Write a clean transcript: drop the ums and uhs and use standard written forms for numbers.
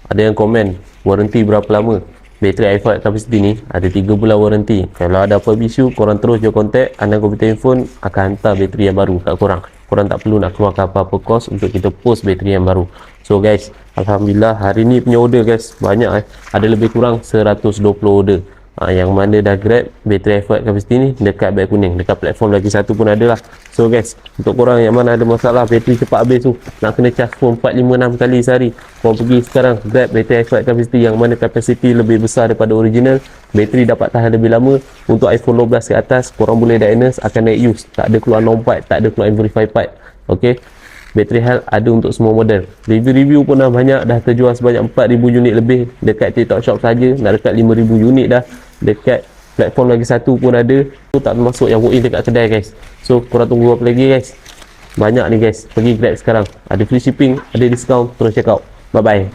Ada yang komen warranty berapa lama. Bateri i5 capacity ni ada 3 bulan warranty. Kalau ada apa isu, korang terus je kontak Anand Computer Handphone, akan hantar bateri yang baru kat korang. Korang tak perlu nak keluarkan apa-apa kos untuk kita post bateri yang baru. So guys, Alhamdulillah hari ni punya order guys banyak ada lebih kurang 120 order. Yang mana dah grab bateri i5 capacity ni dekat beg kuning, dekat platform lagi satu pun ada lah. So guys, untuk korang yang mana ada masalah bateri cepat habis tu, nak kena charge phone 4, 5, 6 kali sehari, korang pergi sekarang grab bateri i5 capacity yang mana capacity lebih besar daripada original, bateri dapat tahan lebih lama. Untuk iPhone 12 ke atas, korang boleh diagnose akan naik use, tak ada keluar long pipe, tak ada keluar verify pipe. Okay, bateri health ada untuk semua model. Review pun dah banyak, dah terjual sebanyak 4,000 unit lebih dekat TikTok Shop saja, nak dekat 5,000 unit dah. Dekat platform lagi satu pun ada. Tu tak termasuk yang walk in dekat kedai guys. So korang tunggu apa lagi guys? Banyak ni guys, pergi grab sekarang. Ada free shipping, ada discount, terus check out. Bye bye.